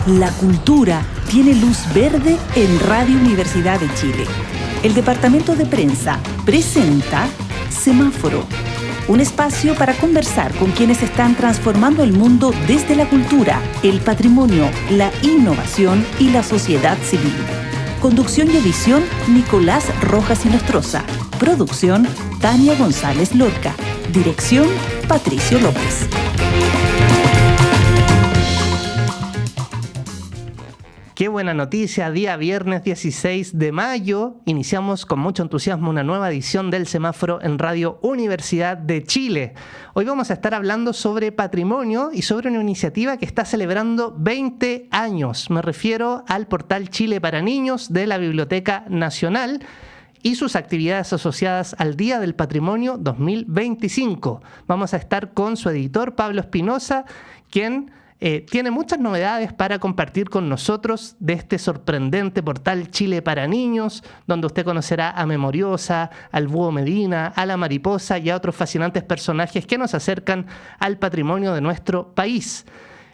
La cultura tiene luz verde en Radio Universidad de Chile. El Departamento de Prensa presenta Semáforo, un espacio para conversar con quienes están transformando el mundo desde la cultura, el patrimonio, la innovación y la sociedad civil. Conducción y edición, Nicolás Rojas Inostroza. Producción, Tania González Lorca. Dirección, Patricio López. Qué buena noticia, día viernes 16 de mayo. Iniciamos con mucho entusiasmo una nueva edición del Semáforo en Radio Universidad de Chile. Hoy vamos a estar hablando sobre patrimonio y sobre una iniciativa que está celebrando 20 años. Me refiero al portal Chile para Niños de la Biblioteca Nacional y sus actividades asociadas al Día del Patrimonio 2025. Vamos a estar con su editor, Pablo Espinosa, quien tiene muchas novedades para compartir con nosotros de este sorprendente portal Chile para Niños, donde usted conocerá a Memoriosa, al Búho Medina, a la Mariposa y a otros fascinantes personajes que nos acercan al patrimonio de nuestro país.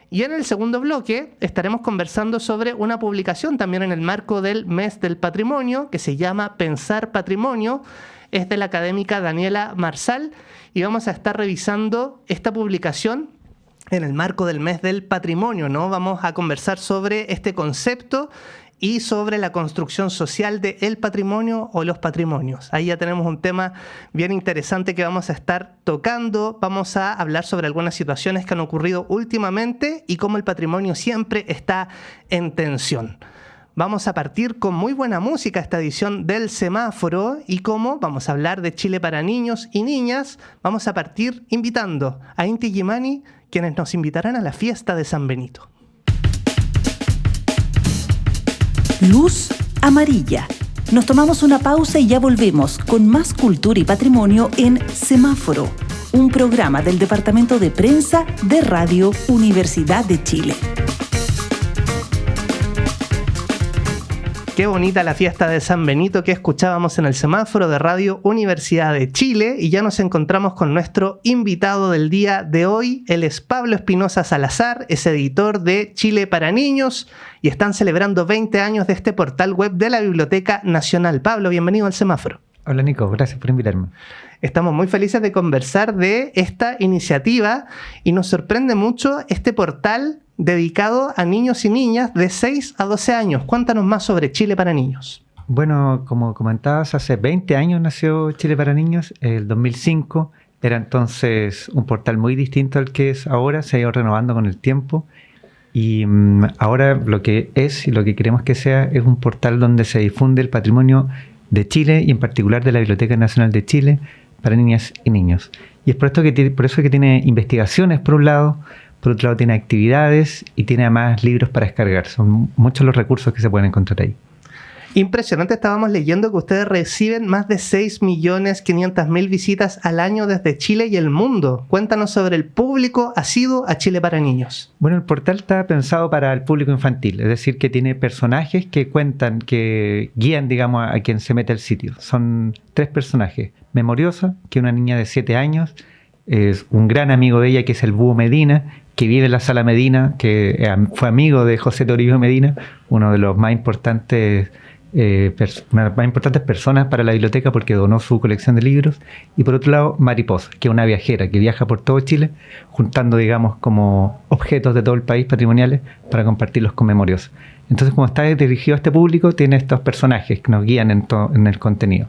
Y en el segundo bloque estaremos conversando sobre una publicación también en el marco del Mes del Patrimonio que se llama Pensar Patrimonio. Es de la académica Daniela Marsal y vamos a estar revisando esta publicación en el marco del Mes del Patrimonio, ¿no? Vamos a conversar sobre este concepto y sobre la construcción social del patrimonio o los patrimonios. Ahí ya tenemos un tema bien interesante que vamos a estar tocando. Vamos a hablar sobre algunas situaciones que han ocurrido últimamente y cómo el patrimonio siempre está en tensión. Vamos a partir con muy buena música esta edición del Semáforo y como vamos a hablar de Chile para niños y niñas, vamos a partir invitando a Inti Illimani, quienes nos invitarán a la fiesta de San Benito. Luz amarilla. Nos tomamos una pausa y ya volvemos con más cultura y patrimonio en Semáforo, un programa del Departamento de Prensa de Radio Universidad de Chile. Qué bonita la fiesta de San Benito que escuchábamos en el Semáforo de Radio Universidad de Chile y ya nos encontramos con nuestro invitado del día de hoy. Él es Pablo Espinosa Salazar, es editor de Chile para Niños y están celebrando 20 años de este portal web de la Biblioteca Nacional. Pablo, bienvenido al Semáforo. Hola Nico, gracias por invitarme. Estamos muy felices de conversar de esta iniciativa y nos sorprende mucho este portal dedicado a niños y niñas de 6 a 12 años. Cuéntanos más sobre Chile para Niños. Bueno, como comentabas, hace 20 años nació Chile para Niños, el 2005. Era entonces un portal muy distinto al que es ahora, se ha ido renovando con el tiempo. Y ahora lo que es y lo que queremos que sea es un portal donde se difunde el patrimonio de Chile y en particular de la Biblioteca Nacional de Chile para niñas y niños. Y es por eso que tiene investigaciones por un lado, por otro lado tiene actividades y tiene además libros para descargar. Son muchos los recursos que se pueden encontrar ahí. Impresionante, estábamos leyendo que ustedes reciben más de 6.500.000 visitas al año desde Chile y el mundo. Cuéntanos sobre el público asiduo a Chile para Niños. Bueno, el portal está pensado para el público infantil, es decir, que tiene personajes que cuentan, que guían, digamos, a quien se mete al sitio. Son 3 personajes. Memoriosa, que es una niña de 7 años, es un gran amigo de ella, que es el Búho Medina, que vive en la Sala Medina, que fue amigo de José Toribio Medina, uno de los más importantes personas para la biblioteca porque donó su colección de libros. Y por otro lado, Mariposa, que es una viajera que viaja por todo Chile, juntando, digamos, como objetos de todo el país patrimoniales para compartirlos con Memoriosa. Entonces, como está dirigido a este público, tiene estos personajes que nos guían en el contenido.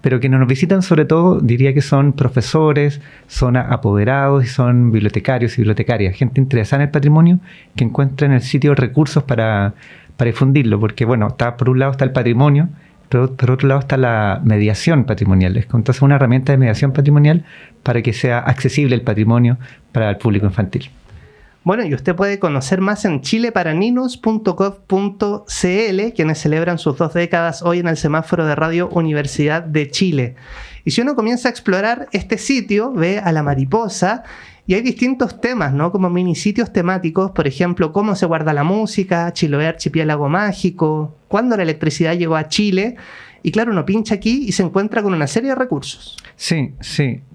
Pero quienes nos visitan sobre todo, diría que son profesores, son apoderados y son bibliotecarios y bibliotecarias, gente interesada en el patrimonio que encuentra en el sitio recursos para difundirlo, porque bueno, por un lado está el patrimonio, pero por otro lado está la mediación patrimonial. Es entonces una herramienta de mediación patrimonial para que sea accesible el patrimonio para el público infantil. Bueno, y usted puede conocer más en chileparaninos.gov.cl, quienes celebran sus 2 décadas hoy en el Semáforo de Radio Universidad de Chile. Y si uno comienza a explorar este sitio, ve a la Mariposa y hay distintos temas, ¿no? Como mini sitios temáticos, por ejemplo, cómo se guarda la música, Chiloé Archipiélago Mágico, cuándo la electricidad llegó a Chile. Y claro, uno pincha aquí y se encuentra con una serie de recursos. Sí.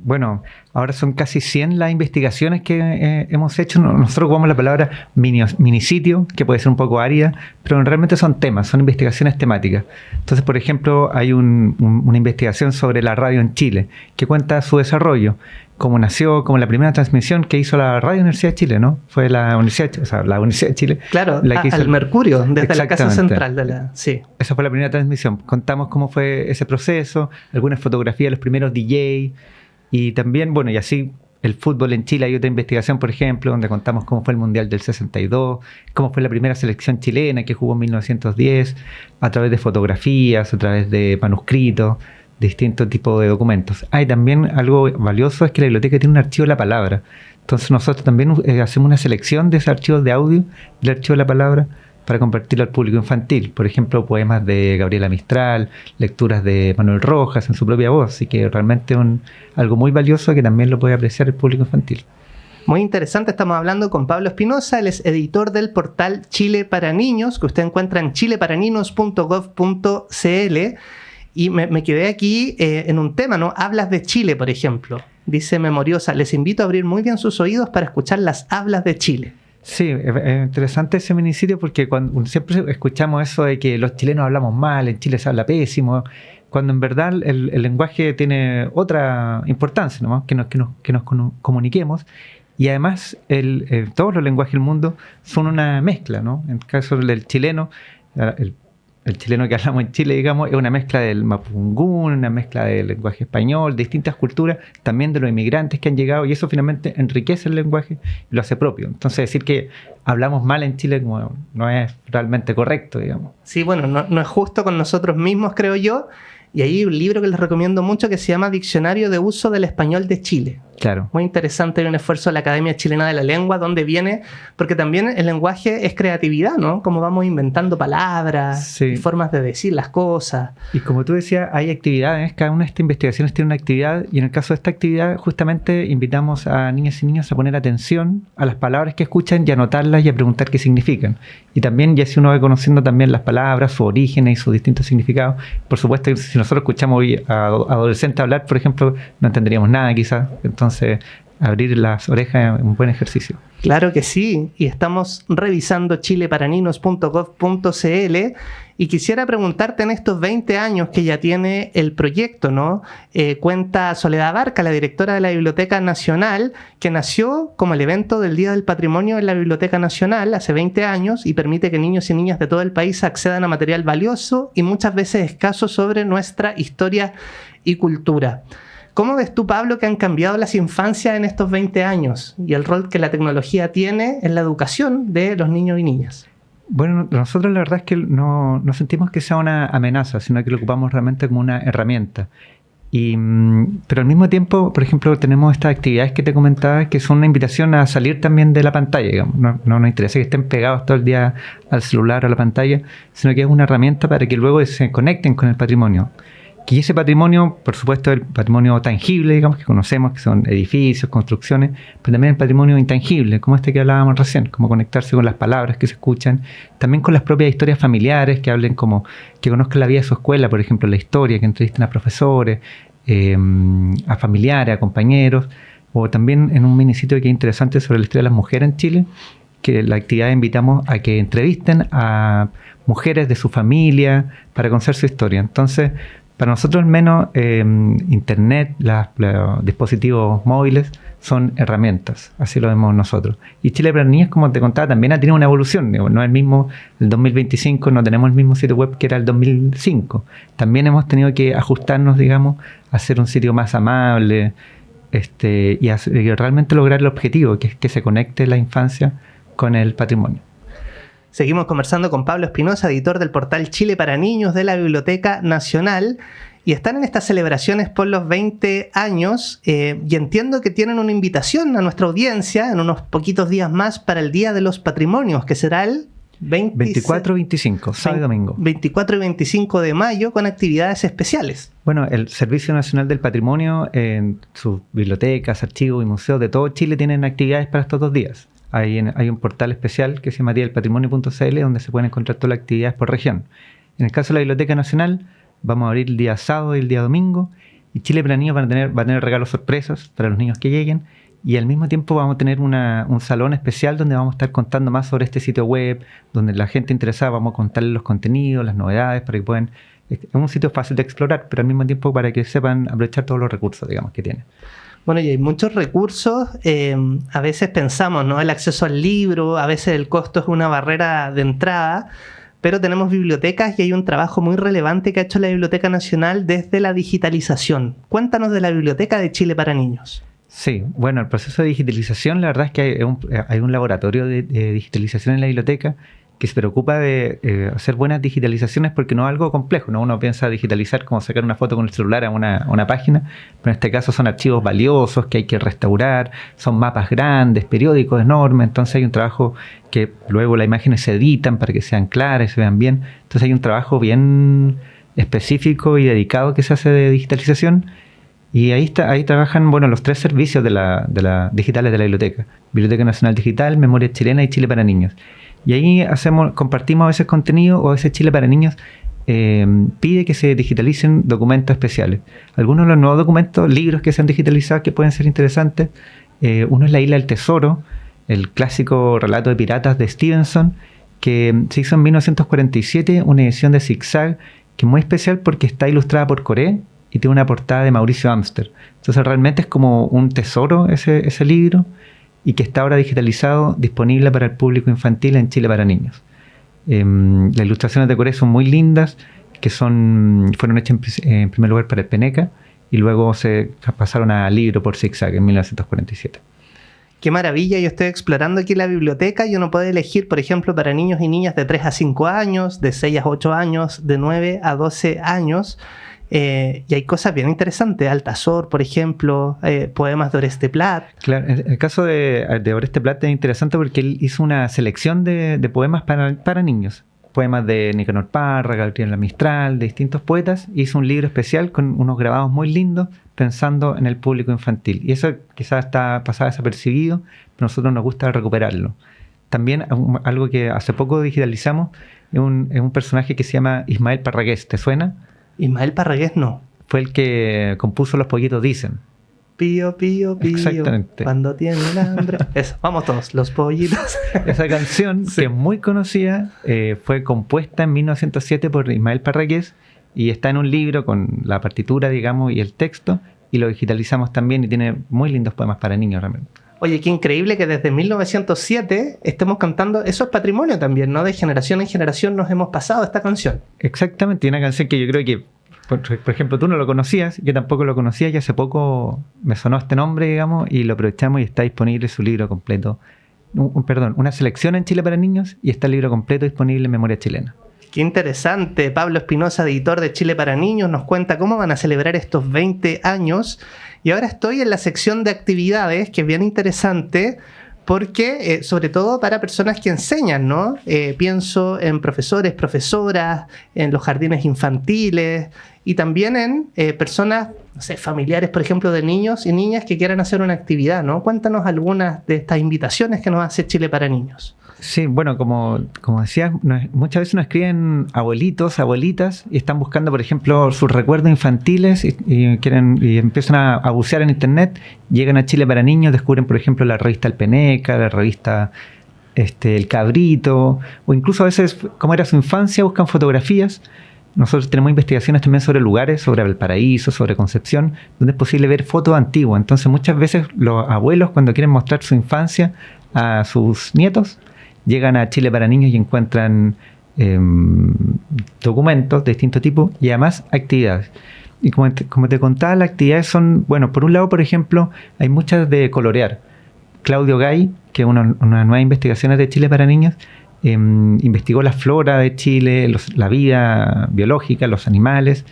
Bueno, Ahora son casi 100 las investigaciones que hemos hecho. Nosotros ocupamos la palabra minisitio, que puede ser un poco árida, pero realmente son temas, son investigaciones temáticas. Entonces, por ejemplo, hay una investigación sobre la radio en Chile, que cuenta su desarrollo, cómo nació, como la primera transmisión que hizo la Radio Universidad de Chile, ¿no? Fue la Universidad de Chile. Claro, la que hizo al Mercurio, desde la casa central de la... Sí. Esa fue la primera transmisión. Contamos cómo fue ese proceso, algunas fotografías de los primeros DJ. Y también, bueno, y así el fútbol en Chile, hay otra investigación, por ejemplo, donde contamos cómo fue el Mundial del 62, cómo fue la primera selección chilena que jugó en 1910, a través de fotografías, a través de manuscritos, distintos tipos de documentos. Hay también algo valioso, es que la biblioteca tiene un archivo de la palabra. Entonces nosotros también hacemos una selección de esos archivos de audio, del archivo de la palabra, para compartirlo al público infantil. Por ejemplo, poemas de Gabriela Mistral, lecturas de Manuel Rojas en su propia voz. Así que realmente algo muy valioso que también lo puede apreciar el público infantil. Muy interesante, estamos hablando con Pablo Espinosa, él es editor del portal Chile para Niños, que usted encuentra en chileparaninos.gov.cl. Y me quedé aquí en un tema, ¿no? Hablas de Chile, por ejemplo. Dice Memoriosa, les invito a abrir muy bien sus oídos para escuchar las hablas de Chile. Sí, es interesante ese minisitio porque siempre escuchamos eso de que los chilenos hablamos mal, en Chile se habla pésimo, cuando en verdad el lenguaje tiene otra importancia, ¿no? que nos comuniquemos. Y además todos los lenguajes del mundo son una mezcla, ¿no? En el caso del chileno, el chileno que hablamos en Chile, digamos, es una mezcla del mapungún, una mezcla del lenguaje español, de distintas culturas, también de los inmigrantes que han llegado, y eso finalmente enriquece el lenguaje y lo hace propio. Entonces, decir que hablamos mal en Chile como no es realmente correcto, digamos. Sí, bueno, no es justo con nosotros mismos, creo yo. Y hay un libro que les recomiendo mucho que se llama Diccionario de Uso del Español de Chile. Claro. Muy interesante, hay un esfuerzo de la Academia Chilena de la Lengua, donde viene, porque también el lenguaje es creatividad, ¿no? Como vamos inventando palabras, sí, y formas de decir las cosas. Y como tú decías, hay actividades, cada una de estas investigaciones tiene una actividad, y en el caso de esta actividad justamente invitamos a niñas y niños a poner atención a las palabras que escuchan y a anotarlas y a preguntar qué significan. Y también, ya si uno va conociendo también las palabras, su origen y sus distintos significados, por supuesto, si nosotros escuchamos hoy a adolescentes hablar, por ejemplo, no entenderíamos nada quizás. Entonces, abrir las orejas es un buen ejercicio. Claro que sí, y estamos revisando chileparaninos.gov.cl y quisiera preguntarte en estos 20 años que ya tiene el proyecto, ¿no? Cuenta Soledad Barca, la directora de la Biblioteca Nacional, que nació como el evento del Día del Patrimonio en la Biblioteca Nacional hace 20 años y permite que niños y niñas de todo el país accedan a material valioso y muchas veces escaso sobre nuestra historia y cultura. ¿Cómo ves tú, Pablo, que han cambiado las infancias en estos 20 años y el rol que la tecnología tiene en la educación de los niños y niñas? Bueno, nosotros la verdad es que no sentimos que sea una amenaza, sino que lo ocupamos realmente como una herramienta. Pero al mismo tiempo, por ejemplo, tenemos estas actividades que te comentaba que son una invitación a salir también de la pantalla. Digamos. No nos interesa que estén pegados todo el día al celular o a la pantalla, sino que es una herramienta para que luego se conecten con el patrimonio. Y ese patrimonio, por supuesto, el patrimonio tangible, digamos, que conocemos, que son edificios, construcciones, pero también el patrimonio intangible, como este que hablábamos recién, como conectarse con las palabras que se escuchan, también con las propias historias familiares, que hablen como, que conozcan la vida de su escuela, por ejemplo, la historia, que entrevisten a profesores, a familiares, a compañeros, o también en un minisitio que es interesante sobre la historia de las mujeres en Chile, que la actividad invitamos a que entrevisten a mujeres de su familia para conocer su historia. Entonces, para nosotros al menos Internet, los dispositivos móviles son herramientas, así lo vemos nosotros. Y Chile para Niños, como te contaba, también ha tenido una evolución. No es el mismo, el 2025 no tenemos el mismo sitio web que era el 2005. También hemos tenido que ajustarnos, digamos, a hacer un sitio más amable y realmente lograr el objetivo, que es que se conecte la infancia con el patrimonio. Seguimos conversando con Pablo Espinosa, editor del portal Chile para Niños de la Biblioteca Nacional, y están en estas celebraciones por los 20 años y entiendo que tienen una invitación a nuestra audiencia en unos poquitos días más para el Día de los Patrimonios, que será el 24 y 25, sábado y domingo. 24 y 25 de mayo con actividades especiales. Bueno, el Servicio Nacional del Patrimonio en sus bibliotecas, archivos y museos de todo Chile tienen actividades para estos 2 días. Hay un portal especial que se llama diadelpatrimonio.cl donde se pueden encontrar todas las actividades por región. En el caso de la Biblioteca Nacional, vamos a abrir el día sábado y el día domingo Y Chile para Niños va a tener regalos sorpresas para los niños que lleguen. Y al mismo tiempo vamos a tener un salón especial donde vamos a estar contando más sobre este sitio web, donde la gente interesada vamos a contarles los contenidos, las novedades, para que puedan... Es un sitio fácil de explorar, pero al mismo tiempo para que sepan aprovechar todos los recursos, digamos, que tiene. Bueno, y hay muchos recursos. A veces pensamos, ¿no? El acceso al libro, a veces el costo es una barrera de entrada, pero tenemos bibliotecas y hay un trabajo muy relevante que ha hecho la Biblioteca Nacional desde la digitalización. Cuéntanos de la Biblioteca de Chile para Niños. Sí, bueno, el proceso de digitalización, la verdad es que hay un laboratorio de digitalización en la biblioteca que se preocupa de hacer buenas digitalizaciones porque no es algo complejo, ¿no? Uno piensa digitalizar como sacar una foto con el celular a una página, pero en este caso son archivos valiosos que hay que restaurar, son mapas grandes, periódicos enormes, entonces hay un trabajo que luego las imágenes se editan para que sean claras y se vean bien, entonces hay un trabajo bien específico y dedicado que se hace de digitalización. Y ahí trabajan, bueno, los 3 servicios de la digitales de la biblioteca. Biblioteca Nacional Digital, Memoria Chilena y Chile para Niños. Y ahí compartimos a veces contenido, o a veces Chile para Niños pide que se digitalicen documentos especiales. Algunos de los nuevos documentos, libros que se han digitalizado que pueden ser interesantes. Uno es La Isla del Tesoro, el clásico relato de piratas de Stevenson, que se hizo en 1947, una edición de zigzag, que es muy especial porque está ilustrada por Coré, y tiene una portada de Mauricio Amster. Entonces realmente es como un tesoro ese libro y que está ahora digitalizado, disponible para el público infantil en Chile para Niños. Las ilustraciones de Coré son muy lindas, que fueron hechas en primer lugar para el Peneca y luego se pasaron a libro por zigzag en 1947. Qué maravilla, yo estoy explorando aquí la biblioteca y uno puede elegir, por ejemplo, para niños y niñas de 3 a 5 años, de 6 a 8 años, de 9 a 12 años. Y hay cosas bien interesantes, Altazor, por ejemplo, poemas de Oreste Plat. Claro, el caso de Oreste Plat es interesante porque él hizo una selección de poemas para niños. Poemas de Nicanor Parra, Gabriela Mistral, de distintos poetas. Hizo un libro especial con unos grabados muy lindos pensando en el público infantil. Y eso quizás está pasado desapercibido, pero a nosotros nos gusta recuperarlo. También algo que hace poco digitalizamos es un personaje que se llama Ismael Parragués. ¿Te suena? Ismael Parragués no. Fue el que compuso Los Pollitos Dicen. Pío, pío, pío. Exactamente. Cuando tienen hambre. Eso, vamos todos, Los Pollitos. Esa canción, sí, que es muy conocida, fue compuesta en 1907 por Ismael Parragués y está en un libro con la partitura, digamos, y el texto, y lo digitalizamos también y tiene muy lindos poemas para niños realmente. Oye, qué increíble que desde 1907 estemos cantando. Eso es patrimonio también, ¿no? De generación en generación nos hemos pasado esta canción. Exactamente, y una canción que yo creo que, por ejemplo, tú no lo conocías, yo tampoco lo conocía, y hace poco me sonó este nombre, digamos, y lo aprovechamos y está disponible su libro completo. Una selección en Chile para Niños y está el libro completo disponible en Memoria Chilena. Qué interesante. Pablo Espinosa, editor de Chile para Niños, nos cuenta cómo van a celebrar estos 20 años. Y ahora estoy en la sección de actividades, que es bien interesante, porque sobre todo para personas que enseñan, ¿no? Pienso en profesores, profesoras, en los jardines infantiles y también en personas, no sé, familiares, por ejemplo, de niños y niñas que quieran hacer una actividad, ¿no? Cuéntanos algunas de estas invitaciones que nos hace Chile para Niños. Sí, bueno, como decías, muchas veces nos escriben abuelitos, abuelitas y están buscando, por ejemplo, sus recuerdos infantiles y empiezan a bucear en internet, llegan a Chile para Niños, descubren, por ejemplo, la revista El Peneca, la revista El Cabrito, o incluso a veces cómo era su infancia, buscan fotografías. Nosotros tenemos investigaciones también sobre lugares, sobre Valparaíso, sobre Concepción, donde es posible ver fotos antiguas. Entonces muchas veces los abuelos, cuando quieren mostrar su infancia a sus nietos, llegan a Chile para Niños y encuentran documentos de distinto tipo y además actividades. Y como te contaba, las actividades son, bueno, por un lado, por ejemplo, hay muchas de colorear. Claudio Gay, que es una nueva investigación de Chile para Niños, investigó la flora de Chile, la vida biológica, los animales,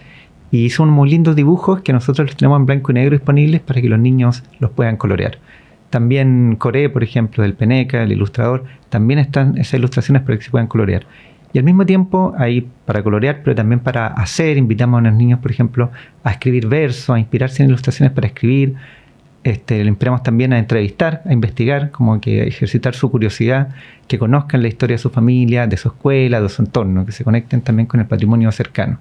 y hizo unos muy lindos dibujos que nosotros los tenemos en blanco y negro disponibles para que los niños los puedan colorear. También Coré, por ejemplo, del Peneca, el ilustrador, también están esas ilustraciones para que se puedan colorear. Y al mismo tiempo, ahí para colorear, pero también para hacer, invitamos a los niños, por ejemplo, a escribir versos, a inspirarse en ilustraciones para escribir. Le inspiramos también a entrevistar, a investigar, como que a ejercitar su curiosidad, que conozcan la historia de su familia, de su escuela, de su entorno, que se conecten también con el patrimonio cercano.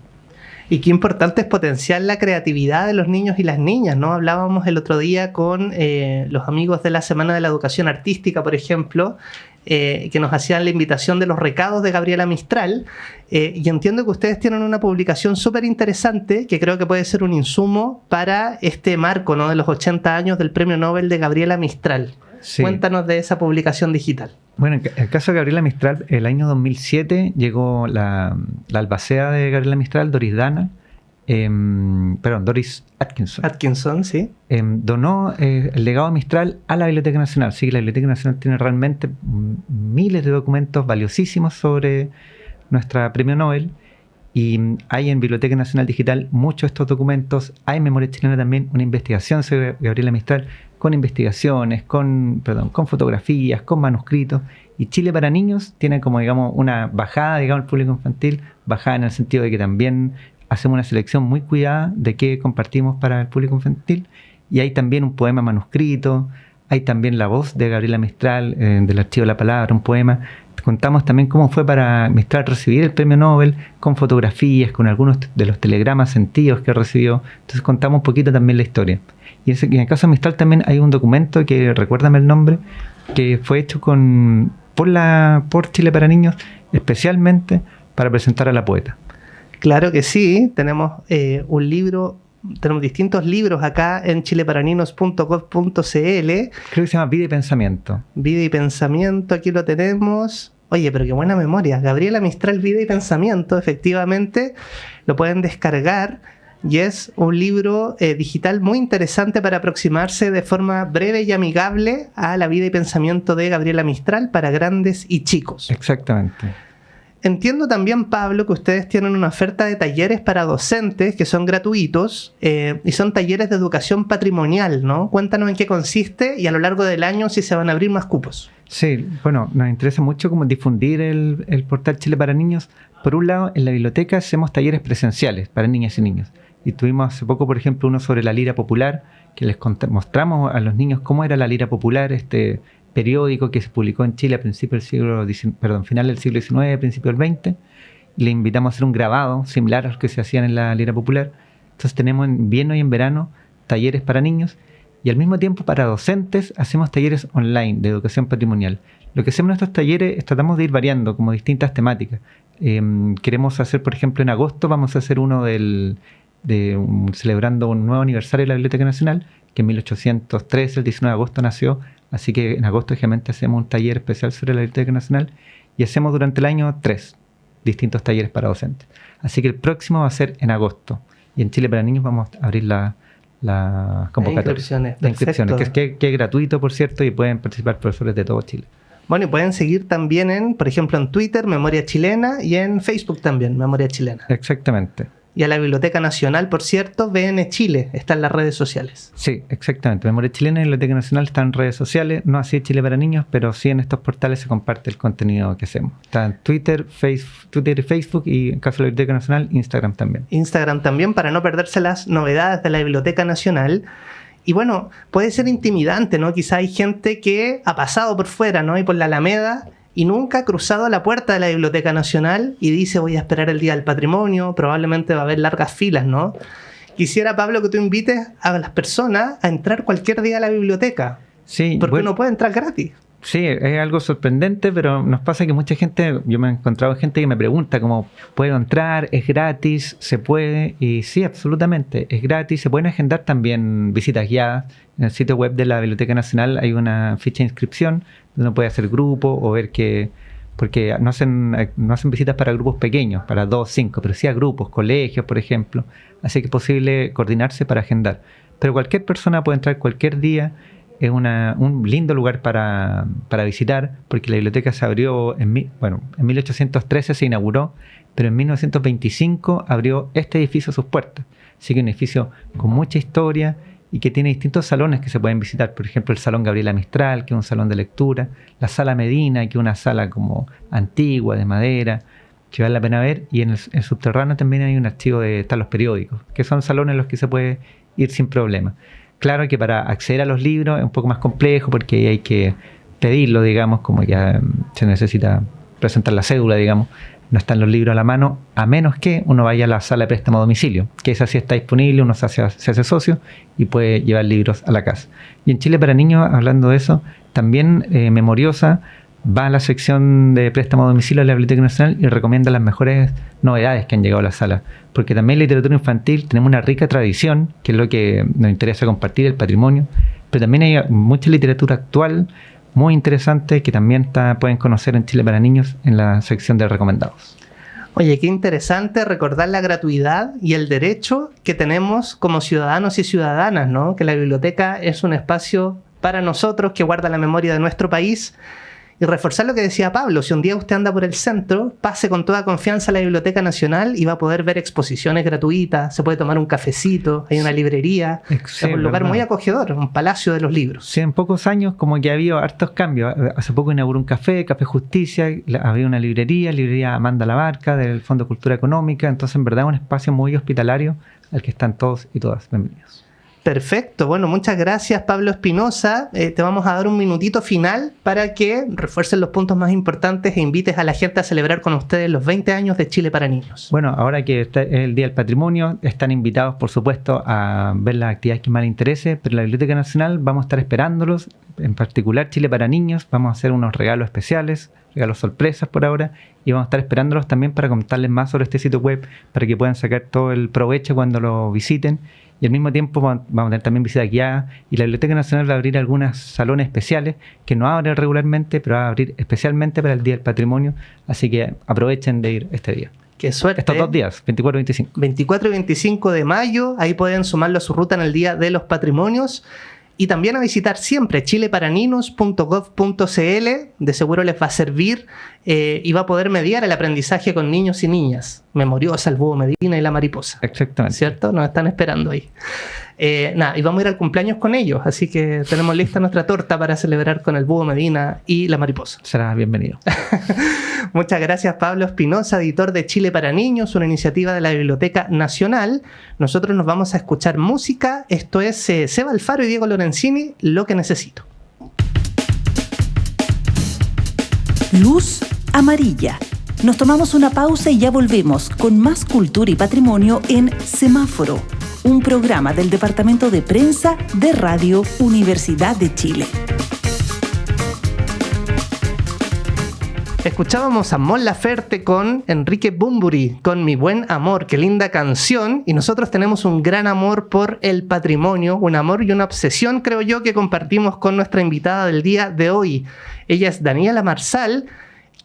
Y qué importante es potenciar la creatividad de los niños y las niñas, ¿no? Hablábamos el otro día con los amigos de la Semana de la Educación Artística, por ejemplo, que nos hacían la invitación de los recados de Gabriela Mistral, y entiendo que ustedes tienen una publicación súper interesante que creo que puede ser un insumo para este marco, ¿no?, de los 80 años del Premio Nobel de Gabriela Mistral. Sí. Cuéntanos de esa publicación digital. Bueno, en el caso de Gabriela Mistral, el año 2007 llegó la albacea de Gabriela Mistral, Doris Atkinson. Atkinson, sí. Donó el legado Mistral a la Biblioteca Nacional. Sí, la Biblioteca Nacional tiene realmente miles de documentos valiosísimos sobre nuestra Premio Nobel. Y hay en Biblioteca Nacional Digital muchos de estos documentos. Hay en Memoria Chilena también una investigación sobre Gabriela Mistral, con investigaciones, con fotografías, con manuscritos. Y Chile para Niños tiene como, digamos, una bajada, digamos, al público infantil, bajada en el sentido de que también hacemos una selección muy cuidada de qué compartimos para el público infantil. Y hay también un poema manuscrito, hay también la voz de Gabriela Mistral, del Archivo de la Palabra, un poema. Contamos también cómo fue para Mistral recibir el Premio Nobel, con fotografías, con algunos de los telegramas sentidos que recibió. Entonces contamos un poquito también la historia. Y en el caso de Mistral también hay un documento que, recuérdame el nombre, que fue hecho por Chile para Niños, especialmente para presentar a la poeta. Claro que sí, tenemos un libro, tenemos distintos libros acá en chileparaninos.gov.cl. Creo que se llama Vida y Pensamiento. Vida y Pensamiento, aquí lo tenemos. Oye, pero qué buena memoria. Gabriela Mistral, Vida y Pensamiento, efectivamente, lo pueden descargar. Y es un libro digital muy interesante para aproximarse de forma breve y amigable a la vida y pensamiento de Gabriela Mistral para grandes y chicos. Exactamente. Entiendo también, Pablo, que ustedes tienen una oferta de talleres para docentes que son gratuitos y son talleres de educación patrimonial, ¿no? Cuéntanos en qué consiste y a lo largo del año si se van a abrir más cupos. Sí, bueno, nos interesa mucho como difundir el portal Chile para Niños. Por un lado, en la biblioteca hacemos talleres presenciales para niñas y niños. Y tuvimos hace poco, por ejemplo, uno sobre la lira popular, que les mostramos a los niños cómo era la lira popular, este periódico que se publicó en Chile a principios del final del siglo XIX, principio del XX. Y le invitamos a hacer un grabado similar a los que se hacían en la lira popular. Entonces tenemos en invierno y en verano talleres para niños y al mismo tiempo para docentes hacemos talleres online de educación patrimonial. Lo que hacemos en estos talleres es tratamos de ir variando como distintas temáticas. Queremos hacer, por ejemplo, en agosto vamos a hacer uno celebrando un nuevo aniversario de la Biblioteca Nacional, que en 1813, el 19 de agosto nació, así que en agosto generalmente hacemos un taller especial sobre la Biblioteca Nacional y hacemos durante el año 3 distintos talleres para docentes. Así que el próximo va a ser en agosto y en Chile para Niños vamos a abrir la convocatoria. Las inscripciones, que es gratuito, por cierto, y pueden participar profesores de todo Chile. Bueno, y pueden seguir también por ejemplo, en Twitter, Memoria Chilena, y en Facebook también, Memoria Chilena. Exactamente. Y a la Biblioteca Nacional, por cierto, BN Chile, está en las redes sociales. Sí, exactamente. Memoria Chilena y Biblioteca Nacional están en redes sociales, no así Chile para Niños, pero sí en estos portales se comparte el contenido que hacemos. Está en Twitter y Facebook, y en caso de la Biblioteca Nacional, Instagram también. Instagram también, para no perderse las novedades de la Biblioteca Nacional. Y bueno, puede ser intimidante, ¿no? Quizá hay gente que ha pasado por fuera, ¿no? Y por la Alameda y nunca ha cruzado la puerta de la Biblioteca Nacional y dice, voy a esperar el Día del Patrimonio, probablemente va a haber largas filas, ¿no? Quisiera, Pablo, que tú invites a las personas a entrar cualquier día a la biblioteca. Sí, porque uno puede entrar gratis. Sí, es algo sorprendente, pero nos pasa que mucha gente, yo me he encontrado gente que me pregunta cómo puedo entrar, es gratis, se puede, y sí, absolutamente, es gratis, se pueden agendar también visitas guiadas. En el sitio web de la Biblioteca Nacional hay una ficha de inscripción donde uno puede hacer grupo o ver porque no hacen visitas para grupos pequeños, para 2, 5, pero sí a grupos, colegios, por ejemplo, así que es posible coordinarse para agendar. Pero cualquier persona puede entrar cualquier día. Es un lindo lugar para visitar, porque la biblioteca se abrió en 1813 se inauguró, pero en 1925 abrió este edificio a sus puertas. Así que un edificio con mucha historia y que tiene distintos salones que se pueden visitar. Por ejemplo, el Salón Gabriela Mistral, que es un salón de lectura, la Sala Medina, que es una sala como antigua, de madera, que vale la pena ver, y en el subterráneo también hay un archivo están los periódicos, que son salones en los que se puede ir sin problema. Claro que para acceder a los libros es un poco más complejo porque hay que pedirlo, digamos, como ya se necesita presentar la cédula, digamos, no están los libros a la mano, a menos que uno vaya a la sala de préstamo a domicilio, que esa sí está disponible, uno se hace socio y puede llevar libros a la casa. Y en Chile para Niños, hablando de eso, también Memoriosa va a la sección de préstamo a domicilio de la Biblioteca Nacional y recomienda las mejores novedades que han llegado a la sala. Porque también en literatura infantil tenemos una rica tradición, que es lo que nos interesa compartir, el patrimonio, pero también hay mucha literatura actual muy interesante que también pueden conocer en Chile para Niños en la sección de recomendados. Oye, qué interesante recordar la gratuidad y el derecho que tenemos como ciudadanos y ciudadanas, ¿no? Que la biblioteca es un espacio para nosotros que guarda la memoria de nuestro país. Y reforzar lo que decía Pablo, si un día usted anda por el centro, pase con toda confianza a la Biblioteca Nacional y va a poder ver exposiciones gratuitas, se puede tomar un cafecito, hay una librería, es un lugar muy acogedor, un palacio de los libros. Sí, en pocos años como que ha habido hartos cambios. Hace poco inauguró un café Justicia, había una librería Amanda Labarca del Fondo de Cultura Económica, entonces en verdad es un espacio muy hospitalario al que están todos y todas bienvenidos. Perfecto, bueno, muchas gracias Pablo Espinosa. Te vamos a dar un minutito final para que refuercen los puntos más importantes e invites a la gente a celebrar con ustedes los 20 años de Chile para Niños. Bueno, ahora que es el Día del Patrimonio, están invitados por supuesto a ver las actividades que más les interese, pero en la Biblioteca Nacional vamos a estar esperándolos, en particular Chile para Niños, vamos a hacer unos regalos especiales, regalos sorpresas por ahora, y vamos a estar esperándolos también para contarles más sobre este sitio web, para que puedan sacar todo el provecho cuando lo visiten. Y al mismo tiempo vamos a tener también visita guiada y la Biblioteca Nacional va a abrir algunos salones especiales que no abren regularmente, pero va a abrir especialmente para el Día del Patrimonio, así que aprovechen de ir este día. ¡Qué suerte! Estos 2 días, 24 y 25. 24 y 25 de mayo, ahí pueden sumarlo a su ruta en el Día de los Patrimonios. Y también a visitar siempre chileparaninos.gov.cl, de seguro les va a servir y va a poder mediar el aprendizaje con niños y niñas. Memoriosa, el Búho Medina y la Mariposa. Exactamente. ¿Cierto? Nos están esperando ahí. Y vamos a ir al cumpleaños con ellos, así que tenemos lista nuestra torta para celebrar con el Búho Medina y la Mariposa. Será bienvenido. Muchas gracias Pablo Espinosa, editor de Chile para Niños, una iniciativa de la Biblioteca Nacional. Nosotros nos vamos a escuchar música, esto es Seba Alfaro y Diego Lorenzini, Lo que necesito. Luz amarilla. Nos tomamos una pausa y ya volvemos con más cultura y patrimonio en Semáforo, un programa del Departamento de Prensa de Radio Universidad de Chile. Escuchábamos a Mon Laferte con Enrique Bunbury, con Mi Buen Amor, qué linda canción, y nosotros tenemos un gran amor por el patrimonio, un amor y una obsesión, creo yo, que compartimos con nuestra invitada del día de hoy. Ella es Daniela Marsal,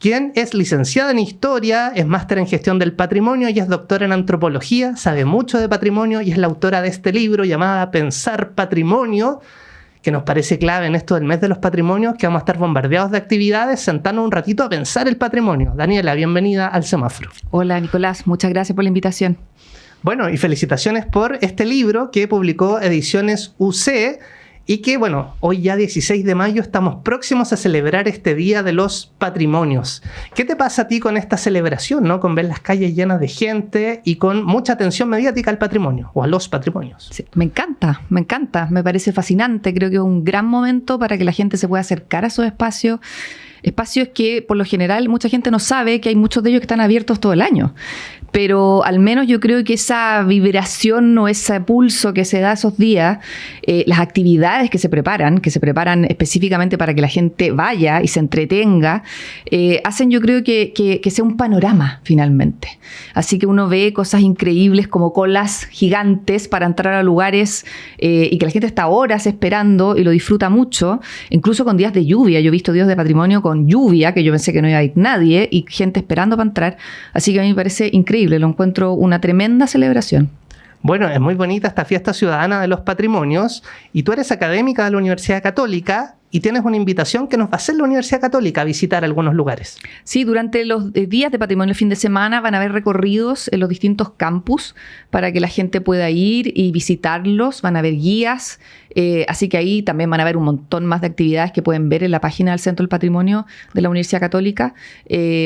quien es licenciada en Historia, es máster en Gestión del Patrimonio y es doctora en Antropología, sabe mucho de patrimonio y es la autora de este libro llamado Pensar Patrimonio, que nos parece clave en esto del mes de los patrimonios, que vamos a estar bombardeados de actividades, sentándonos un ratito a pensar el patrimonio. Daniela, bienvenida al Semáforo. Hola, Nicolás, muchas gracias por la invitación. Bueno, y felicitaciones por este libro que publicó Ediciones UC y que, bueno, hoy ya 16 de mayo estamos próximos a celebrar este Día de los Patrimonios. ¿Qué te pasa a ti con esta celebración, ¿no? Con ver las calles llenas de gente y con mucha atención mediática al patrimonio o a los patrimonios. Sí, me encanta, me parece fascinante. Creo que es un gran momento para que la gente se pueda acercar a esos espacios. Espacios que, por lo general, mucha gente no sabe que hay muchos de ellos que están abiertos todo el año. Pero al menos yo creo que esa vibración o ese pulso que se da esos días, las actividades que se preparan específicamente para que la gente vaya y se entretenga, hacen yo creo que sea un panorama finalmente. Así que uno ve cosas increíbles como colas gigantes para entrar a lugares y que la gente está horas esperando y lo disfruta mucho, incluso con días de lluvia. Yo he visto días de patrimonio con lluvia, que yo pensé que no iba a ir nadie, y gente esperando para entrar. Así que a mí me parece increíble, lo encuentro una tremenda celebración. Bueno, es muy bonita esta fiesta ciudadana de los patrimonios y tú eres académica de la Universidad Católica y tienes una invitación que nos va a hacer la Universidad Católica a visitar algunos lugares. Sí, durante los días de patrimonio el fin de semana van a haber recorridos en los distintos campus para que la gente pueda ir y visitarlos, van a haber guías, así que ahí también van a haber un montón más de actividades que pueden ver en la página del Centro del Patrimonio de la Universidad Católica,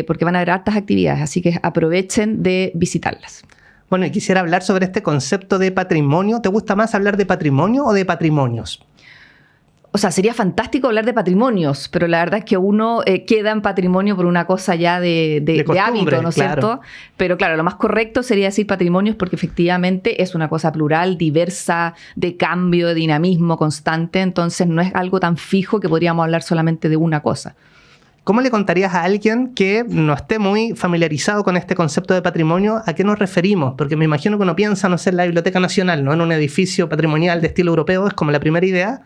porque van a haber hartas actividades, así que aprovechen de visitarlas. Bueno, y quisiera hablar sobre este concepto de patrimonio. ¿Te gusta más hablar de patrimonio o de patrimonios? O sea, sería fantástico hablar de patrimonios, pero la verdad es que uno queda en patrimonio por una cosa ya de hábito, ¿no es cierto? Pero claro, lo más correcto sería decir patrimonios porque efectivamente es una cosa plural, diversa, de cambio, de dinamismo constante, entonces no es algo tan fijo que podríamos hablar solamente de una cosa. ¿Cómo le contarías a alguien que no esté muy familiarizado con este concepto de patrimonio a qué nos referimos? Porque me imagino que uno piensa, no sé, en la Biblioteca Nacional, ¿no? En un edificio patrimonial de estilo europeo, es como la primera idea,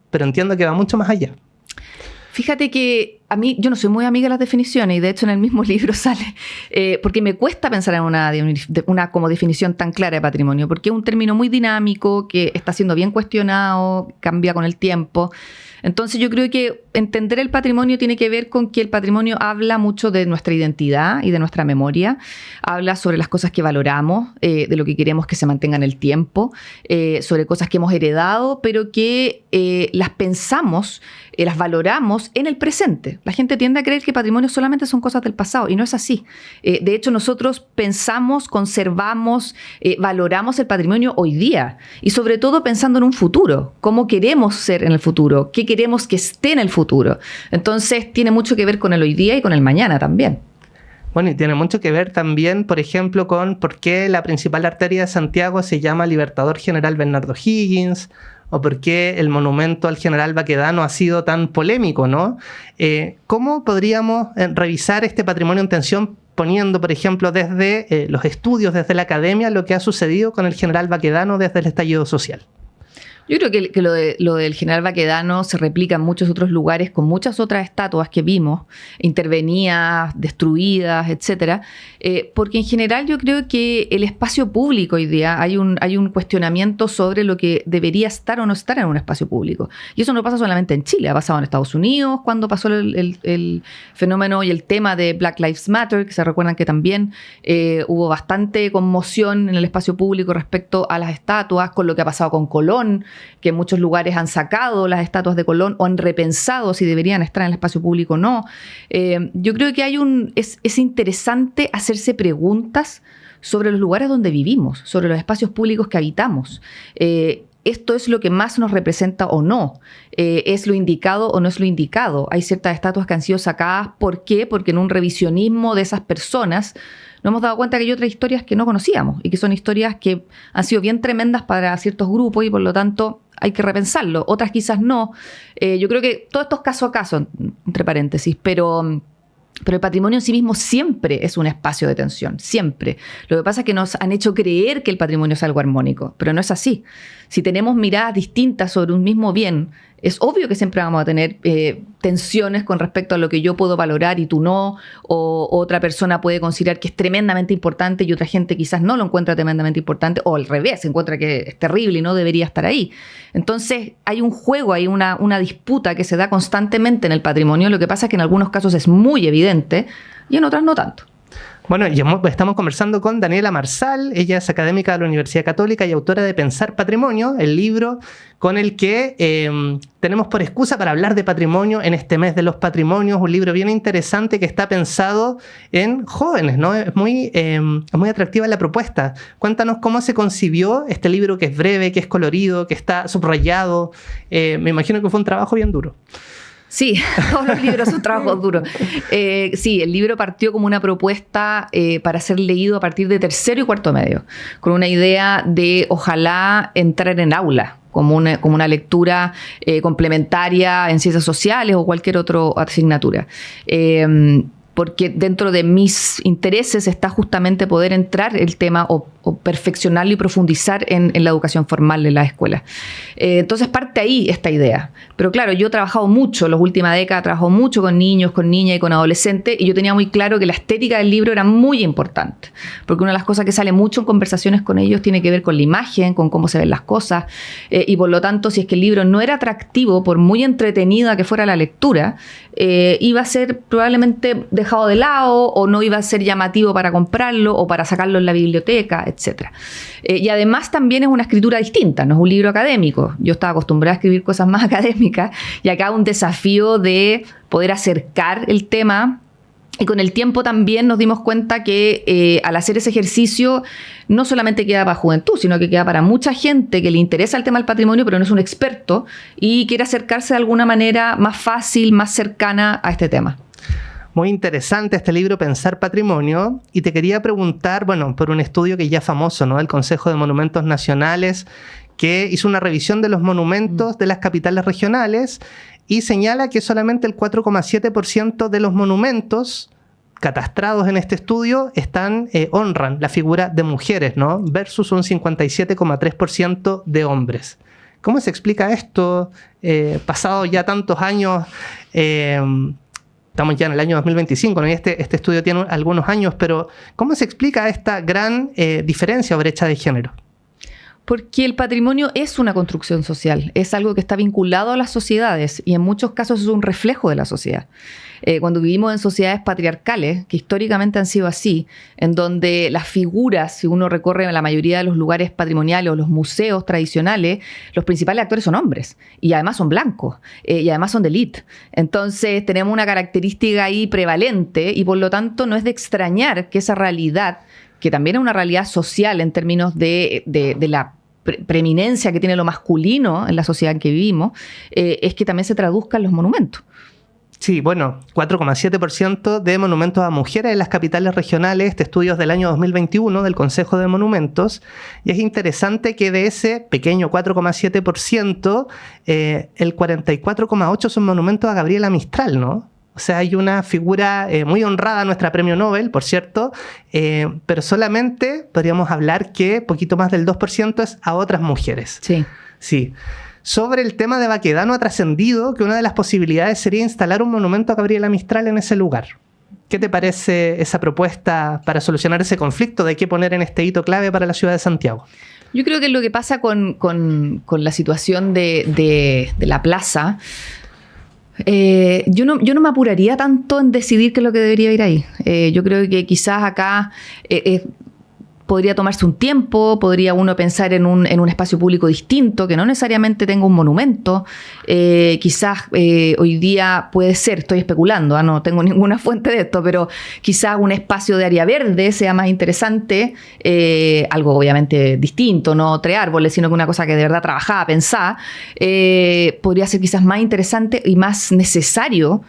pero entiendo que va mucho más allá. Fíjate que a mí, yo no soy muy amiga de las definiciones y de hecho en el mismo libro sale, porque me cuesta pensar en una como definición tan clara de patrimonio, porque es un término muy dinámico, que está siendo bien cuestionado, cambia con el tiempo. Entonces yo creo que entender el patrimonio tiene que ver con que el patrimonio habla mucho de nuestra identidad y de nuestra memoria, habla sobre las cosas que valoramos, de lo que queremos que se mantenga en el tiempo, sobre cosas que hemos heredado, pero que las pensamos, las valoramos en el presente. La gente tiende a creer que patrimonio solamente son cosas del pasado y no es así. De hecho, nosotros pensamos, conservamos, valoramos el patrimonio hoy día y sobre todo pensando en un futuro, cómo queremos ser en el futuro, qué queremos que esté en el futuro. Entonces, tiene mucho que ver con el hoy día y con el mañana también. Bueno, y tiene mucho que ver también, por ejemplo, con por qué la principal arteria de Santiago se llama Libertador General Bernardo Higgins, o por qué el monumento al general Baquedano ha sido tan polémico, ¿no? ¿Cómo podríamos revisar este patrimonio en tensión poniendo, por ejemplo, desde los estudios, desde la academia, lo que ha sucedido con el general Baquedano desde el estallido social? Yo creo que lo del general Baquedano se replica en muchos otros lugares con muchas otras estatuas que vimos, intervenidas, destruidas, etcétera, porque en general yo creo que el espacio público hoy día hay un cuestionamiento sobre lo que debería estar o no estar en un espacio público. Y eso no pasa solamente en Chile, ha pasado en Estados Unidos cuando pasó el fenómeno y el tema de Black Lives Matter, que se recuerdan que también hubo bastante conmoción en el espacio público respecto a las estatuas, con lo que ha pasado con Colón, que en muchos lugares han sacado las estatuas de Colón o han repensado si deberían estar en el espacio público o no. Yo creo que es interesante hacerse preguntas sobre los lugares donde vivimos, sobre los espacios públicos que habitamos. ¿Esto es lo que más nos representa o no? ¿Es lo indicado o no es lo indicado? Hay ciertas estatuas que han sido sacadas. ¿Por qué? Porque en un revisionismo de esas personas nos hemos dado cuenta que hay otras historias que no conocíamos y que son historias que han sido bien tremendas para ciertos grupos y por lo tanto hay que repensarlo. Otras quizás no. Yo creo que todo esto es caso a caso, entre paréntesis, pero el patrimonio en sí mismo siempre es un espacio de tensión, siempre. Lo que pasa es que nos han hecho creer que el patrimonio es algo armónico, pero no es así. Si tenemos miradas distintas sobre un mismo bien, es obvio que siempre vamos a tener tensiones con respecto a lo que yo puedo valorar y tú no, o otra persona puede considerar que es tremendamente importante y otra gente quizás no lo encuentra tremendamente importante, o al revés, encuentra que es terrible y no debería estar ahí. Entonces hay un juego, hay una disputa que se da constantemente en el patrimonio. Lo que pasa es que en algunos casos es muy evidente y en otras no tanto. Bueno, y estamos conversando con Daniela Marsal. Ella es académica de la Universidad Católica y autora de Pensar Patrimonio, el libro con el que tenemos por excusa para hablar de patrimonio en este mes de los patrimonios, un libro bien interesante que está pensado en jóvenes, ¿no? Es muy atractiva la propuesta. Cuéntanos cómo se concibió este libro, que es breve, que es colorido, que está subrayado. Me imagino que fue un trabajo bien duro. Sí, todos los libros son trabajos duros. Sí, el libro partió como una propuesta para ser leído a partir de tercero y cuarto medio, con una idea de ojalá entrar en aula, como una lectura complementaria en ciencias sociales o cualquier otra asignatura. Porque dentro de mis intereses está justamente poder entrar el tema o perfeccionarlo y profundizar en la educación formal en las escuelas. Entonces parte ahí esta idea. Pero claro, yo he trabajado mucho, las últimas décadas he trabajado mucho con niños, con niñas y con adolescentes, y yo tenía muy claro que la estética del libro era muy importante, porque una de las cosas que sale mucho en conversaciones con ellos tiene que ver con la imagen, con cómo se ven las cosas, y por lo tanto, si es que el libro no era atractivo, por muy entretenida que fuera la lectura, iba a ser probablemente dejado de lado o no iba a ser llamativo para comprarlo o para sacarlo en la biblioteca, etc. Y además también es una escritura distinta, no es un libro académico. Yo estaba acostumbrada a escribir cosas más académicas y acá un desafío de poder acercar el tema Y con el tiempo también nos dimos cuenta que al hacer ese ejercicio no solamente queda para juventud, sino que queda para mucha gente que le interesa el tema del patrimonio, pero no es un experto y quiere acercarse de alguna manera más fácil, más cercana a este tema. Muy interesante este libro, Pensar Patrimonio, y te quería preguntar, bueno, por un estudio que ya es famoso, ¿no? El Consejo de Monumentos Nacionales, que hizo una revisión de los monumentos de las capitales regionales y señala que solamente el 4,7% de los monumentos catastrados en este estudio honran la figura de mujeres, ¿no? Versus un 57,3% de hombres. ¿Cómo se explica esto? Pasado ya tantos años, estamos ya en el año 2025, ¿no? Y este estudio tiene algunos años, pero ¿cómo se explica esta gran diferencia o brecha de género? Porque el patrimonio es una construcción social, es algo que está vinculado a las sociedades y en muchos casos es un reflejo de la sociedad. Cuando vivimos en sociedades patriarcales, que históricamente han sido así, en donde las figuras, si uno recorre la mayoría de los lugares patrimoniales o los museos tradicionales, los principales actores son hombres y además son blancos y además son de élite. Entonces tenemos una característica ahí prevalente y por lo tanto no es de extrañar que esa realidad, que también es una realidad social en términos de la preeminencia que tiene lo masculino en la sociedad en que vivimos, es que también se traduzca en los monumentos. Sí, bueno, 4,7% de monumentos a mujeres en las capitales regionales, este estudio es del año 2021 del Consejo de Monumentos, y es interesante que de ese pequeño 4,7%, el 44,8% son monumentos a Gabriela Mistral, ¿no? O sea, hay una figura muy honrada, nuestra premio Nobel, por cierto, pero solamente podríamos hablar que poquito más del 2% es a otras mujeres. Sí. Sí. Sobre el tema de Baquedano ha trascendido que una de las posibilidades sería instalar un monumento a Gabriela Mistral en ese lugar. ¿Qué te parece esa propuesta para solucionar ese conflicto de qué poner en este hito clave para la ciudad de Santiago? Yo creo que lo que pasa con la situación de la plaza, yo no me apuraría tanto en decidir qué es lo que debería ir ahí. Yo creo que quizás acá podría tomarse un tiempo, podría uno pensar en un espacio público distinto, que no necesariamente tenga un monumento. Quizás hoy día puede ser, estoy especulando, no tengo ninguna fuente de esto, pero quizás un espacio de área verde sea más interesante, algo obviamente distinto, no 3 árboles, sino que una cosa que de verdad trabajada, pensada, podría ser quizás más interesante y más necesario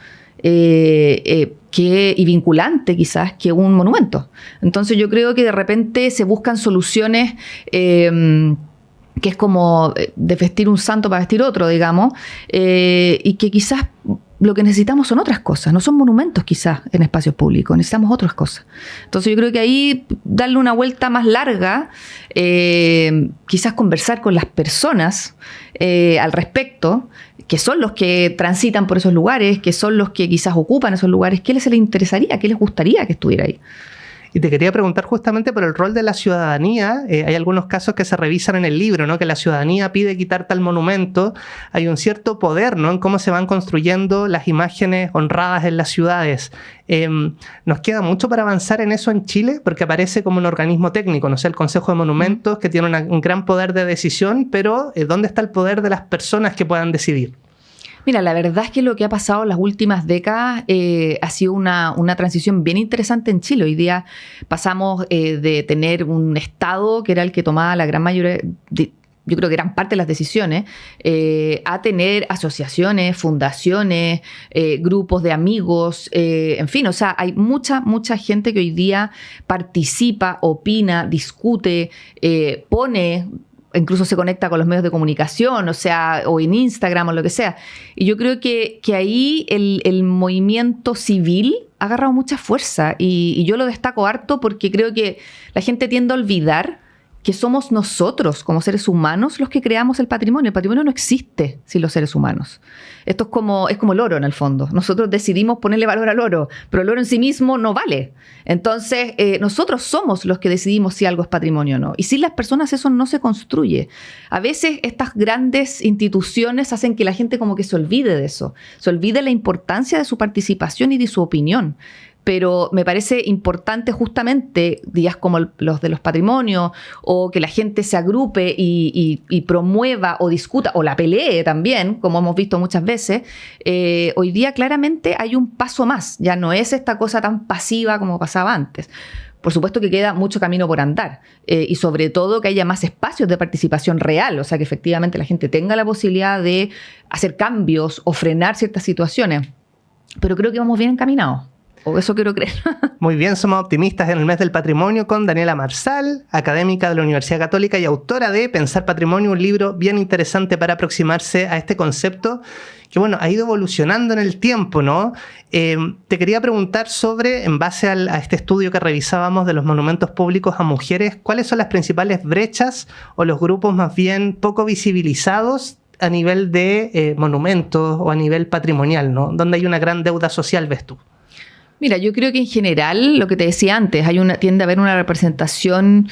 y vinculante quizás que un monumento. Entonces yo creo que de repente se buscan soluciones que es como de vestir un santo para vestir otro, digamos, y que quizás lo que necesitamos son otras cosas, no son monumentos quizás en espacios públicos, necesitamos otras cosas. Entonces yo creo que ahí darle una vuelta más larga, quizás conversar con las personas al respecto, que son los que transitan por esos lugares, que son los que quizás ocupan esos lugares, ¿qué les interesaría, qué les gustaría que estuviera ahí? Y te quería preguntar justamente por el rol de la ciudadanía. Hay algunos casos que se revisan en el libro, ¿no? Que la ciudadanía pide quitar tal monumento. Hay un cierto poder, ¿no? En cómo se van construyendo las imágenes honradas en las ciudades. Nos queda mucho para avanzar en eso en Chile, porque aparece como un organismo técnico, no sé, el Consejo de Monumentos, que tiene un gran poder de decisión, pero ¿dónde está el poder de las personas que puedan decidir? Mira, la verdad es que lo que ha pasado en las últimas décadas ha sido una transición bien interesante en Chile. Hoy día pasamos de tener un Estado que era el que tomaba la gran mayoría, yo creo que gran parte de las decisiones, a tener asociaciones, fundaciones, grupos de amigos, en fin, o sea, hay mucha gente que hoy día participa, opina, discute, pone, incluso se conecta con los medios de comunicación, o sea, o en Instagram o lo que sea. Y yo creo que ahí el movimiento civil ha agarrado mucha fuerza y yo lo destaco harto porque creo que la gente tiende a olvidar que somos nosotros como seres humanos los que creamos el patrimonio. El patrimonio no existe sin los seres humanos. Esto es como el oro en el fondo. Nosotros decidimos ponerle valor al oro, pero el oro en sí mismo no vale. Entonces, nosotros somos los que decidimos si algo es patrimonio o no. Y sin las personas eso no se construye. A veces estas grandes instituciones hacen que la gente como que se olvide de eso. Se olvide la importancia de su participación y de su opinión. pero me parece importante justamente días como los de los patrimonios, o que la gente se agrupe y promueva o discuta o la pelee también, como hemos visto muchas veces. Hoy día claramente hay un paso más, ya no es esta cosa tan pasiva como pasaba antes. Por supuesto que queda mucho camino por andar, y sobre todo que haya más espacios de participación real, o sea, que efectivamente la gente tenga la posibilidad de hacer cambios o frenar ciertas situaciones. Pero creo que vamos bien encaminados, o eso quiero creer. Muy bien, somos optimistas en el mes del patrimonio con Daniela Marsal, académica de la Universidad Católica y autora de Pensar Patrimonio, un libro bien interesante para aproximarse a este concepto que, bueno, ha ido evolucionando en el tiempo, ¿no? Te quería preguntar sobre, en base a este estudio que revisábamos de los monumentos públicos a mujeres, ¿cuáles son las principales brechas o los grupos más bien poco visibilizados a nivel de monumentos o a nivel patrimonial, ¿no? ¿Dónde hay una gran deuda social, ves tú? Mira, yo creo que en general, lo que te decía antes, tiende a haber una representación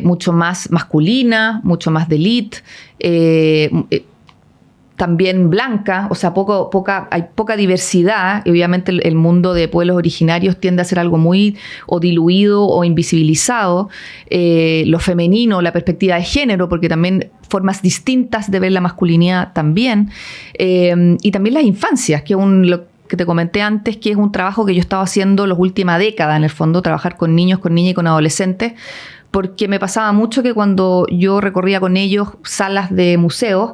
mucho más masculina, mucho más de élite, también blanca, o sea, hay poca diversidad, y obviamente el mundo de pueblos originarios tiende a ser algo muy o diluido o invisibilizado. Lo femenino, la perspectiva de género, porque también formas distintas de ver la masculinidad también, y también las infancias, que lo que te comenté antes, que es un trabajo que yo he estado haciendo las últimas décadas, en el fondo, trabajar con niños, con niñas y con adolescentes, porque me pasaba mucho que cuando yo recorría con ellos salas de museos,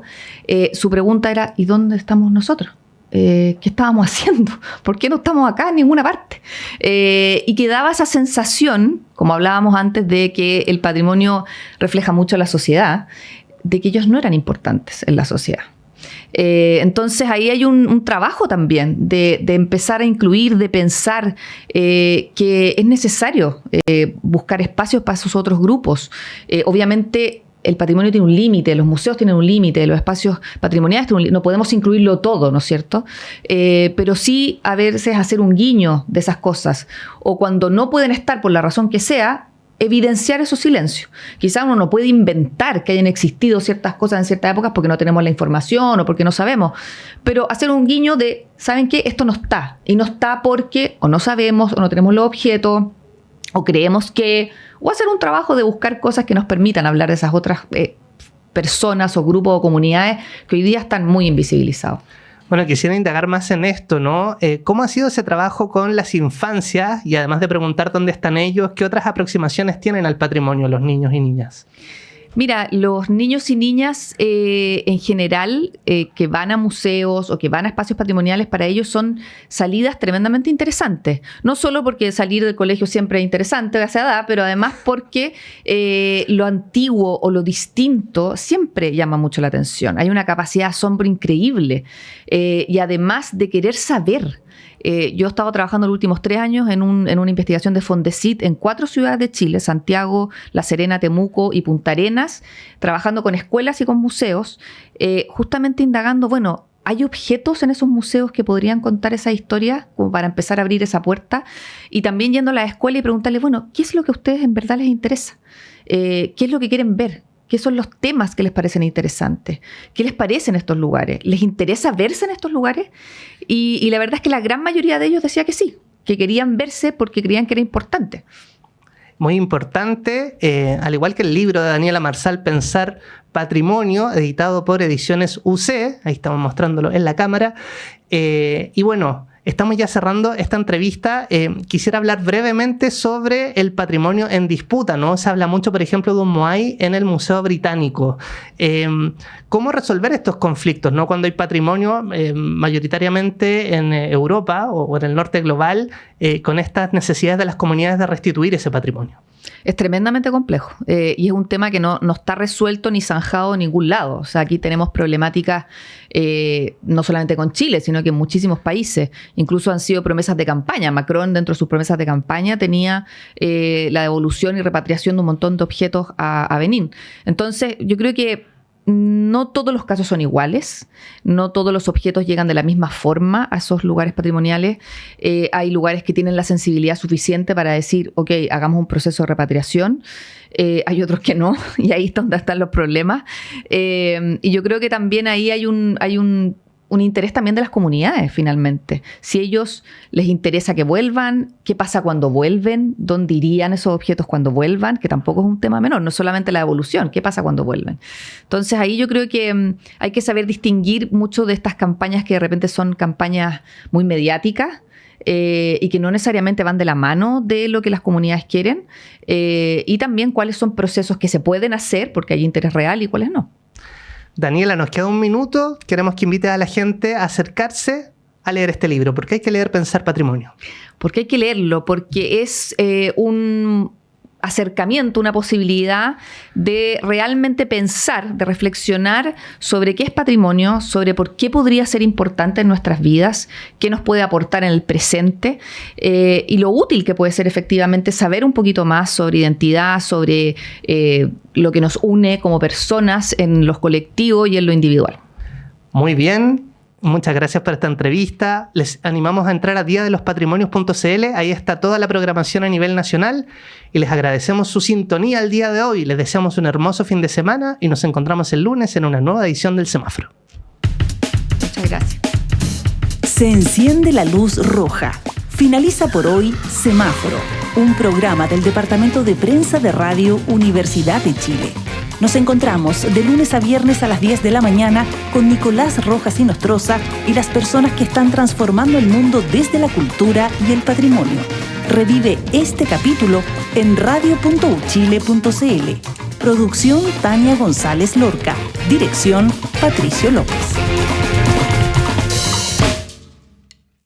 su pregunta era: ¿y dónde estamos nosotros? ¿Qué estábamos haciendo? ¿Por qué no estamos acá en ninguna parte? Y que daba esa sensación, como hablábamos antes, de que el patrimonio refleja mucho a la sociedad, de que ellos no eran importantes en la sociedad. Entonces ahí hay un trabajo también de empezar a incluir, de pensar que es necesario buscar espacios para esos otros grupos. Obviamente el patrimonio tiene un límite, los museos tienen un límite, los espacios patrimoniales tienen un límite, no podemos incluirlo todo, ¿no es cierto? Pero sí a veces hacer un guiño de esas cosas, o cuando no pueden estar por la razón que sea, evidenciar esos silencios. Quizás uno no puede inventar que hayan existido ciertas cosas en ciertas épocas porque no tenemos la información o porque no sabemos, pero hacer un guiño de, ¿saben qué? Esto no está, y no está porque o no sabemos, o no tenemos los objetos, o creemos que, o hacer un trabajo de buscar cosas que nos permitan hablar de esas otras personas o grupos o comunidades que hoy día están muy invisibilizados. Bueno, quisiera indagar más en esto, ¿no? ¿Cómo ha sido ese trabajo con las infancias? Y además de preguntar dónde están ellos, ¿qué otras aproximaciones tienen al patrimonio los niños y niñas? Mira, los niños y niñas en general que van a museos o que van a espacios patrimoniales, para ellos son salidas tremendamente interesantes. No solo porque salir del colegio siempre es interesante a esa edad, pero además porque lo antiguo o lo distinto siempre llama mucho la atención. Hay una capacidad de asombro increíble, y además de querer saber. Yo he estado trabajando los últimos 3 años en una investigación de Fondesit en 4 ciudades de Chile: Santiago, La Serena, Temuco y Punta Arenas, trabajando con escuelas y con museos, justamente indagando, bueno, ¿hay objetos en esos museos que podrían contar esa historia, como para empezar a abrir esa puerta? Y también yendo a la escuela y preguntarles, bueno, ¿qué es lo que a ustedes en verdad les interesa? ¿Qué es lo que quieren ver? ¿Qué son los temas que les parecen interesantes? ¿Qué les parecen estos lugares? ¿Les interesa verse en estos lugares? Y la verdad es que la gran mayoría de ellos decía que sí, que querían verse porque creían que era importante. Muy importante, al igual que el libro de Daniela Marsal, Pensar Patrimonio, editado por Ediciones UC, ahí estamos mostrándolo en la cámara, y bueno, estamos ya cerrando esta entrevista. Quisiera hablar brevemente sobre el patrimonio en disputa, ¿no? Se habla mucho, por ejemplo, de un Moai en el Museo Británico. ¿Cómo resolver estos conflictos, ¿no? Cuando hay patrimonio mayoritariamente en Europa o en el norte global, con estas necesidades de las comunidades de restituir ese patrimonio? Es tremendamente complejo, y es un tema que no está resuelto ni zanjado en ningún lado. O sea, aquí tenemos problemáticas no solamente con Chile, sino que en muchísimos países. Incluso han sido promesas de campaña. Macron, dentro de sus promesas de campaña, tenía la devolución y repatriación de un montón de objetos a Benín. Entonces, yo creo que no todos los casos son iguales, no todos los objetos llegan de la misma forma a esos lugares patrimoniales. Hay lugares que tienen la sensibilidad suficiente para decir, ok, hagamos un proceso de repatriación. Hay otros que no, y ahí es donde están los problemas. Y yo creo que también ahí hay un un interés también de las comunidades, finalmente. Si a ellos les interesa que vuelvan, ¿qué pasa cuando vuelven? ¿Dónde irían esos objetos cuando vuelvan? Que tampoco es un tema menor, no solamente la evolución, ¿qué pasa cuando vuelven? Entonces ahí yo creo que hay que saber distinguir mucho de estas campañas que de repente son campañas muy mediáticas, y que no necesariamente van de la mano de lo que las comunidades quieren, y también cuáles son procesos que se pueden hacer porque hay interés real y cuáles no. Daniela, nos queda un minuto. Queremos que invites a la gente a acercarse a leer este libro. ¿Por qué hay que leer Pensar Patrimonio? Porque hay que leerlo, porque es un acercamiento, una posibilidad de realmente pensar, de reflexionar sobre qué es patrimonio, sobre por qué podría ser importante en nuestras vidas, qué nos puede aportar en el presente, y lo útil que puede ser efectivamente saber un poquito más sobre identidad, sobre lo que nos une como personas en los colectivos y en lo individual. Muy bien. Muchas gracias por esta entrevista. Les animamos a entrar a diadelospatrimonios.cl. Ahí está toda la programación a nivel nacional y les agradecemos su sintonía el día de hoy. Les deseamos un hermoso fin de semana y nos encontramos el lunes en una nueva edición del Semáforo. Muchas gracias. Se enciende la luz roja. Finaliza por hoy Semáforo, un programa del Departamento de Prensa de Radio Universidad de Chile. Nos encontramos de lunes a viernes a las 10 de la mañana con Nicolás Rojas Inostroza y las personas que están transformando el mundo desde la cultura y el patrimonio. Revive este capítulo en radio.uchile.cl. Producción Tania González Lorca. Dirección Patricio López.